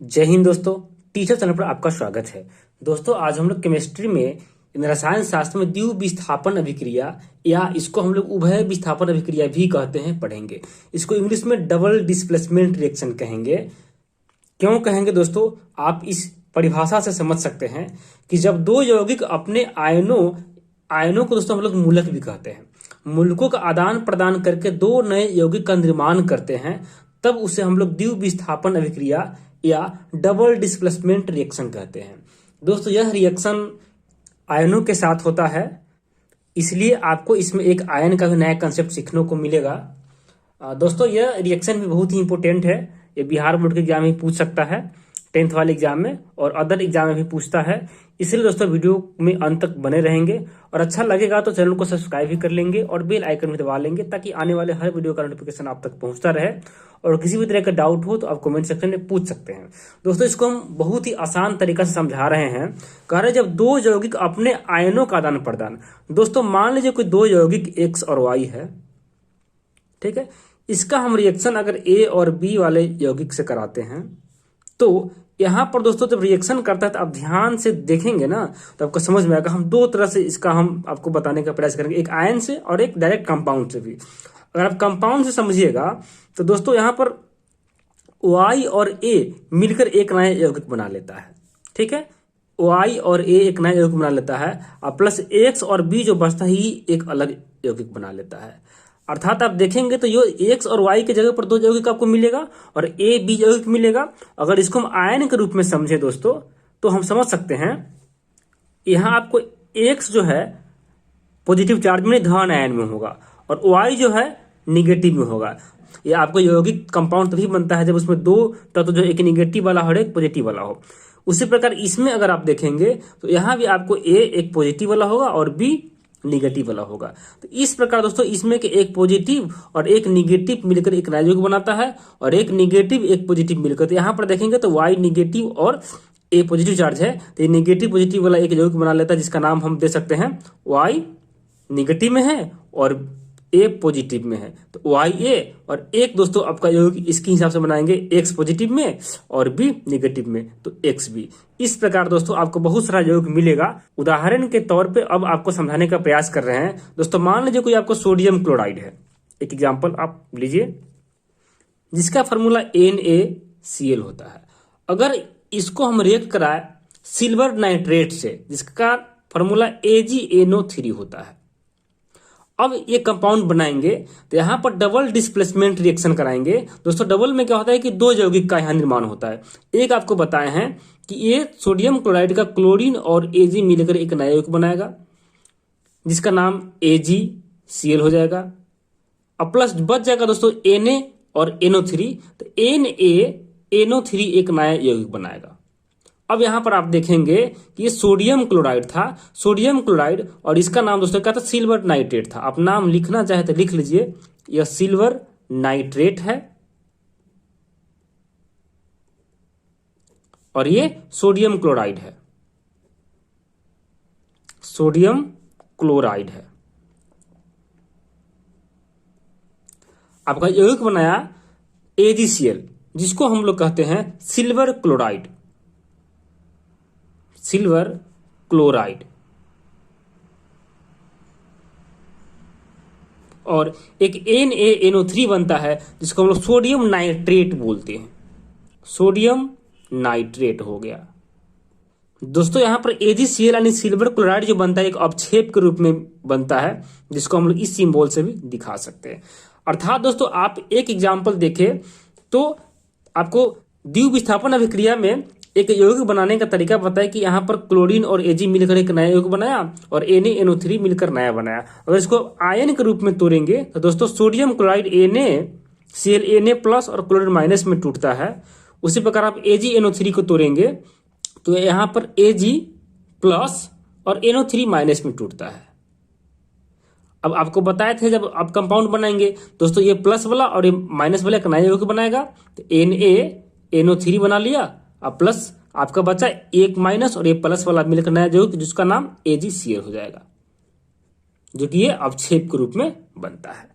जय हिंद दोस्तों। Teacher channel पर आपका स्वागत है। दोस्तों आज हम लोग केमिस्ट्री में रसायन शास्त्र में द्वितीय विस्थापन अभिक्रिया या इसको हम लोग उभय विस्थापन अभिक्रिया भी कहते हैं पढ़ेंगे। इसको इंग्लिश में डबल डिस्प्लेसमेंट रिएक्शन कहेंगे। क्यों कहेंगे दोस्तों, आप इस परिभाषा से समझ सकते हैं कि जब दो यौगिक अपने आयनों को दोस्तों हम लोग मूलक भी कहते हैं, मूलकों का आदान प्रदान करके दो नए यौगिक का निर्माण करते हैं, तब उसे हम लोग द्वितीय विस्थापन अभिक्रिया या डबल डिस्प्लेसमेंट रिएक्शन कहते हैं। दोस्तों यह रिएक्शन आयनों के साथ होता है, इसलिए आपको इसमें एक आयन का भी नया कंसेप्ट सीखने को मिलेगा। दोस्तों यह रिएक्शन भी बहुत ही इंपॉर्टेंट है। ये बिहार बोर्ड के एग्जाम में पूछ सकता है, 10th वाले एग्जाम में और अदर एग्जाम में भी पूछता है। इसलिए दोस्तों वीडियो में अंत तक बने रहेंगे और अच्छा लगेगा तो चैनल को सब्सक्राइब भी कर लेंगे और बेल आइकन भी दबा लेंगे ताकि आने वाले हर वीडियो का नोटिफिकेशन आप तक पहुंचता रहे। और किसी भी तरह का डाउट हो तो आप कमेंट सेक्शन में पूछ सकते हैं। दोस्तों इसको हम बहुत ही आसान तरीका से समझा रहे हैं। कह रहे जब दो यौगिक अपने आयनों का आदान प्रदान, दोस्तों मान लीजिए कोई दो यौगिक X और Y है, ठीक है। इसका हम रिएक्शन अगर A और B वाले यौगिक से कराते हैं तो यहां पर दोस्तों जब रिएक्शन करता है तो आप ध्यान से देखेंगे ना तो आपको समझ में आएगा। हम दो तरह से इसका हम आपको बताने का प्रयास करेंगे, एक आयन से और एक डायरेक्ट कंपाउंड से भी। अगर आप कंपाउंड से समझिएगा तो दोस्तों यहां पर Y और A मिलकर एक नया यौगिक बना लेता है, ठीक है। Y और A एक नया यौगिक बना लेता है और प्लस X और B जो बचता है ही एक अलग यौगिक बना लेता है। अर्थात आप देखेंगे तो ये X और Y के जगह पर दो यौगिक आपको मिलेगा और A B यौगिक मिलेगा। अगर इसको हम आयन के रूप में समझे दोस्तों तो हम समझ सकते हैं, यहां आपको X जो है पॉजिटिव चार्ज में धन आयन में होगा और Y जो है निगेटिव में होगा। ये आपको यौगिक कंपाउंड तभी बनता है जब उसमें दो तत्व जो एक निगेटिव वाला हो और एक पॉजिटिव वाला हो। उसी प्रकार इसमें अगर आप देखेंगे तो यहां भी आपको A एक पॉजिटिव वाला होगा और B निगेटिव वाला होगा। तो इस प्रकार दोस्तों इसमें के एक पॉजिटिव और एक निगेटिव मिलकर एक नया यौगिक बनाता है और एक निगेटिव एक पॉजिटिव मिलकर, तो यहां पर देखेंगे तो Y निगेटिव और A पॉजिटिव चार्ज है तो ये निगेटिव पॉजिटिव वाला एक यौगिक बना लेता है जिसका नाम हम दे सकते हैं Y निगेटिव में है और A पॉजिटिव में है। तो YA और एक दोस्तों आपका यौगिक इसके हिसाब से बनाएंगे X पॉजिटिव में और B निगेटिव में तो XB। इस प्रकार दोस्तों आपको बहुत सारा यौगिक मिलेगा। उदाहरण के तौर पे अब आपको समझाने का प्रयास कर रहे हैं। दोस्तों मान लीजिए कोई आपको सोडियम क्लोराइड है, एक एग्जाम्पल आप लीजिए जिसका फॉर्मूला NaCl होता है। अगर इसको हम रिएक्ट कराए सिल्वर नाइट्रेट से जिसका फॉर्मूला AgNO3 होता है, अब ये कंपाउंड बनाएंगे तो यहां पर डबल डिस्प्लेसमेंट रिएक्शन कराएंगे। दोस्तों डबल में क्या होता है कि दो यौगिक का यहां निर्माण होता है। एक आपको बताए हैं कि ये सोडियम क्लोराइड का क्लोरीन और Ag मिलकर एक नया यौगिक बनाएगा जिसका नाम AgCl हो जाएगा और प्लस बच जाएगा दोस्तों Na और NO3, तो NaNO3 एक नया यौगिक बनाएगा। अब यहां पर आप देखेंगे कि ये सोडियम क्लोराइड था, सोडियम क्लोराइड और इसका नाम दोस्तों क्या था, सिल्वर नाइट्रेट था। आप नाम लिखना चाहे तो लिख लीजिए, यह सिल्वर नाइट्रेट है और ये सोडियम क्लोराइड है, सोडियम क्लोराइड है। आपका यौगिक बनाया AgCl जिसको हम लोग कहते हैं सिल्वर क्लोराइड, सिल्वर क्लोराइड। और एक NaNO3 बनता है जिसको हम लोग सोडियम नाइट्रेट बोलते हैं, सोडियम नाइट्रेट हो गया। दोस्तों यहां पर AgCl यानी सिल्वर क्लोराइड जो बनता है एक अवक्षेप के रूप में बनता है जिसको हम लोग इस सिंबल से भी दिखा सकते हैं। अर्थात दोस्तों आप एक एग्जाम्पल देखें तो आपको द्वितीय विस्थापन अभिक्रिया में एक यौगिक बनाने का तरीका पता है कि यहाँ पर क्लोरीन और Ag मिलकर एक नया यौगिक बनाया और NaNO3 मिलकर नया बनाया। अगर इसको आयन के रूप में तोड़ेंगे तो दोस्तों sodium chloride NaCl Na plus और क्लोरीन माइनस में टूटता है। उसी प्रकार आप AgNO3 को तोड़ेंगे तो यहाँ पर Ag प्लस और NO3 माइनस में टूटता है। अब आपको बताए थे जब आप कंपाउंड बनाएंगे दोस्तों ये प्लस वाला और ये माइनस वाला एक नया यौगिक बनाएगा तो NaNO3 बना लिया और प्लस आपका बचा एक माइनस और एक प्लस वाला मिलकर नया यौगिक जिसका नाम AgCl हो जाएगा जो कि ये अवक्षेप के रूप में बनता है।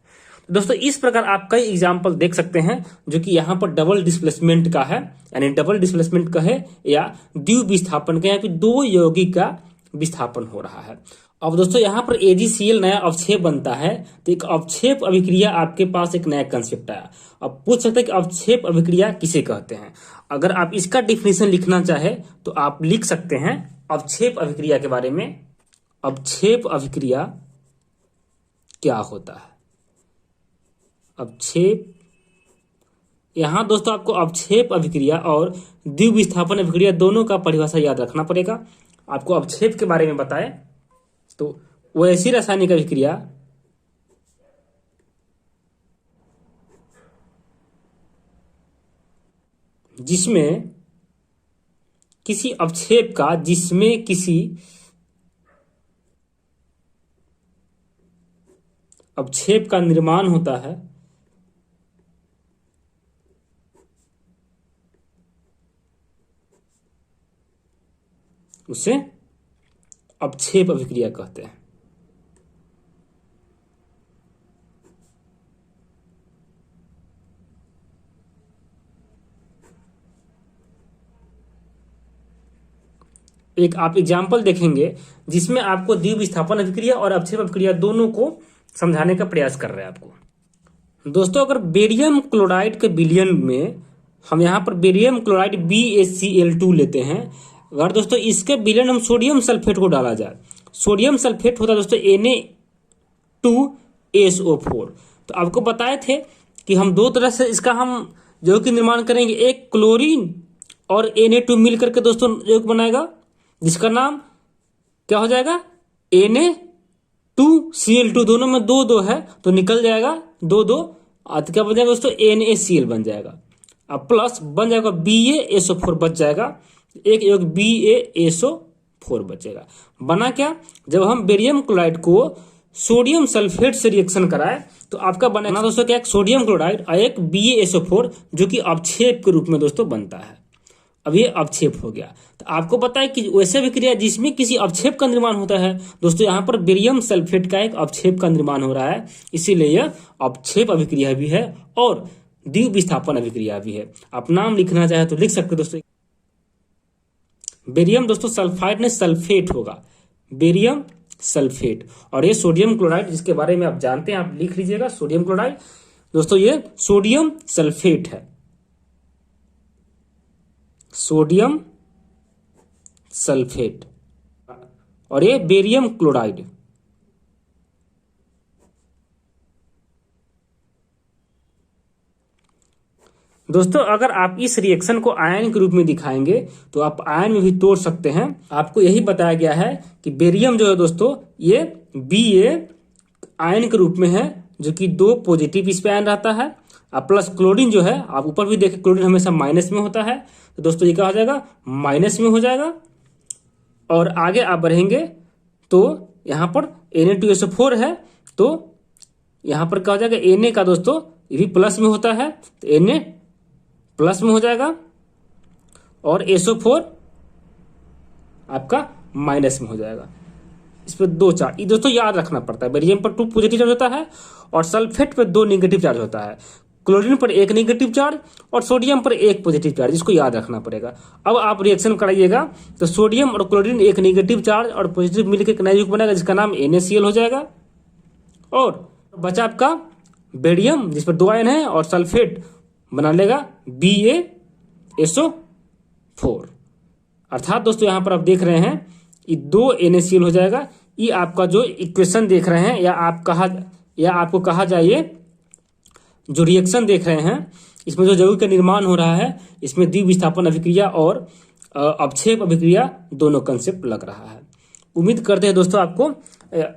दोस्तों इस प्रकार आप कई एग्जाम्पल देख सकते हैं जो कि यहाँ पर डबल डिस्प्लेसमेंट का है, यानी डबल डिस्प्लेसमेंट का है या द्विव विस्थापन का, यहाँ पे दो यौगिक का विस्थापन हो रहा है। अब दोस्तों यहाँ पर AgCl नया अवक्षेप बनता है, तो एक अवक्षेप अभिक्रिया आपके पास एक नया कंसेप्ट आया। अब पूछ सकते हैं कि अवक्षेप अभिक्रिया किसे कहते हैं। अगर आप इसका डिफिनेशन लिखना चाहे तो आप लिख सकते हैं अवक्षेप अभिक्रिया के बारे में। अवक्षेप अभिक्रिया क्या होता है? अवक्षेप, यहां दोस्तों आपको अवक्षेप अभिक्रिया और द्विव विस्थापन अभिक्रिया दोनों का परिभाषा याद रखना पड़ेगा। आपको अवक्षेप के बारे में बताए तो वो ऐसी रासायनिक अभिक्रिया जिसमें किसी अवक्षेप का, जिसमें किसी अवक्षेप का निर्माण होता है, उसे अवक्षेप अभिक्रिया कहते हैं। एक आप एग्जाम्पल देखेंगे जिसमें आपको द्विव विस्थापन अभिक्रिया और अवक्षेप अभिक्रिया दोनों को समझाने का प्रयास कर रहे हैं आपको। दोस्तों अगर बेरियम क्लोराइड के विलयन में हम यहाँ पर बेरियम क्लोराइड BaCl2 लेते हैं, अगर दोस्तों इसके विलयन हम सोडियम सल्फेट को डाला जाए, सोडियम सल्फेट होता है दोस्तों Na2SO4। तो आपको बताए थे कि हम दो तरह से इसका हम यौगिक निर्माण करेंगे, एक क्लोरीन और Na2 मिलकर के दोस्तों यौगिक बनाएगा, जिसका नाम क्या हो जाएगा? Na2Cl2। दोनों में दो दो है तो निकल जाएगा दो दो, क्या बन जाएगा दोस्तों? NaCl बन जाएगा। अब प्लस बन जाएगा BaSO4 बच जाएगा, एक योग BaSO4 बचेगा। बना क्या? जब हम बेरियम क्लोराइड को सोडियम सल्फेट से रिएक्शन कराए तो आपका बना दोस्तों क्या? एक सोडियम क्लोराइड और एक BaSO4 जो कि अवक्षेप के रूप में दोस्तों बनता है। अब ये अवक्षेप हो गया। तो आपको पता है कि वैसे अभिक्रिया जिसमें किसी अवक्षेप का निर्माण होता है, दोस्तों यहाँ पर बेरियम सल्फेट का एक अवक्षेप का निर्माण हो रहा है, इसीलिए यह अवक्षेप अभिक्रिया भी है और द्विव विस्थापन अभिक्रिया भी है। आप नाम लिखना चाहे तो लिख सकते दोस्तों। बेरियम दोस्तों सल्फाइड में सल्फेट होगा, बेरियम सल्फेट, और ये सोडियम क्लोराइड जिसके बारे में आप जानते हैं, आप लिख लीजिएगा सोडियम क्लोराइड। दोस्तों ये सोडियम सल्फेट है, सोडियम सल्फेट, और ये बेरियम क्लोराइड। दोस्तों अगर आप इस रिएक्शन को आयन के रूप में दिखाएंगे तो आप आयन में भी तोड़ सकते हैं। आपको यही बताया गया है कि बेरियम जो है दोस्तों ये Ba आयन के रूप में है, जो कि दो पॉजिटिव इस पे आयन रहता है, और प्लस क्लोरीन जो है, आप ऊपर भी देखें क्लोरीन हमेशा माइनस में होता है, तो दोस्तों ये क्या हो जाएगा? माइनस में हो जाएगा। और आगे आप बढ़ेंगे तो यहाँ पर Na2SO4 है, तो यहाँ पर क्या हो जाएगा? Na का दोस्तों ये भी प्लस में होता है, तो Na प्लस में हो जाएगा, और SO4 आपका माइनस में हो जाएगा। इस पर दो चार्ज, ये दोस्तों याद रखना पड़ता है। बेरियम पर 2 पॉजिटिव चार्ज होता है और सल्फेट पर 2 नेगेटिव चार्ज होता है, क्लोरीन पर 1 नेगेटिव चार्ज और सोडियम पर 1 पॉजिटिव चार्ज, इसको याद रखना पड़ेगा। अब आप रिएक्शन कराइएगा तो सोडियम और क्लोरीन 1 नेगेटिव चार्ज और पॉजिटिव मिलकर एक नया यौगिक बनेगा जिसका नाम NaCl हो जाएगा। और बचा आपका बेरियम जिस पर 2 आयन है और सल्फेट बना लेगा BaSO4। अर्थात दोस्तों यहाँ पर आप देख रहे हैं ये 2 NaCl हो जाएगा। ये आपका जो इक्वेशन देख रहे हैं या आपको कहा जाए जो रिएक्शन देख रहे हैं, इसमें जो यौगिक का निर्माण हो रहा है, इसमें द्विव विस्थापन अभिक्रिया और अवक्षेप अभिक्रिया दोनों कंसेप्ट लग रहा है। उम्मीद करते हैं दोस्तों आपको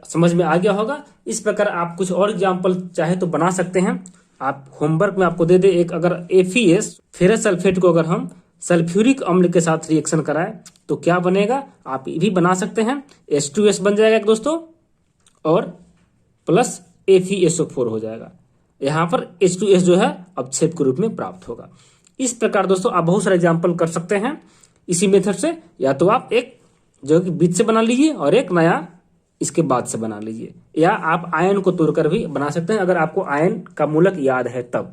समझ में आ गया होगा। इस प्रकार आप कुछ और एग्जाम्पल चाहे तो बना सकते हैं। आप होमवर्क में आपको दे दे एक, अगर FeS फेरस सल्फेट को अगर हम सल्फ्यूरिक अम्ल के साथ रिएक्शन कराएं तो क्या बनेगा, आप ये भी बना सकते हैं। H2S बन जाएगा एक दोस्तों और प्लस FeSO4 हो जाएगा। यहाँ पर H2S जो है अवक्षेप के रूप में प्राप्त होगा। इस प्रकार दोस्तों आप बहुत सारे एग्जाम्पल कर सकते हैं इसी मेथड से, या तो आप एक जो कि बीच से बना लीजिए और एक नया इसके बाद से बना लीजिए, या आप आयन को तोड़कर भी बना सकते हैं अगर आपको आयन का मूलक याद है तब।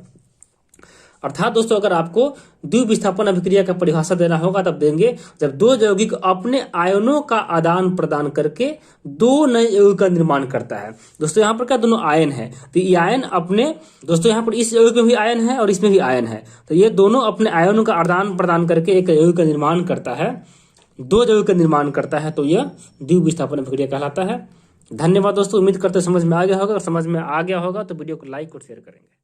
अर्थात दोस्तों अगर आपको द्विविस्थापन अभिक्रिया का परिभाषा देना होगा तब देंगे जब दो यौगिक अपने आयनों का आदान प्रदान करके दो नए यौगिक का निर्माण करता है। दोस्तों यहाँ पर क्या दोनों आयन है, तो ये आयन अपने, दोस्तों यहाँ पर इस यौगिक में भी आयन है और इसमें भी आयन है, तो ये दोनों अपने आयनों का आदान प्रदान करके एक यौगिक का निर्माण करता है, दो यौगिक का निर्माण करता है, तो यह द्विविस्थापन अभिक्रिया कहलाता है। धन्यवाद दोस्तों, उम्मीद करते समझ में आ गया होगा, और समझ में आ गया होगा तो वीडियो को लाइक और शेयर करेंगे।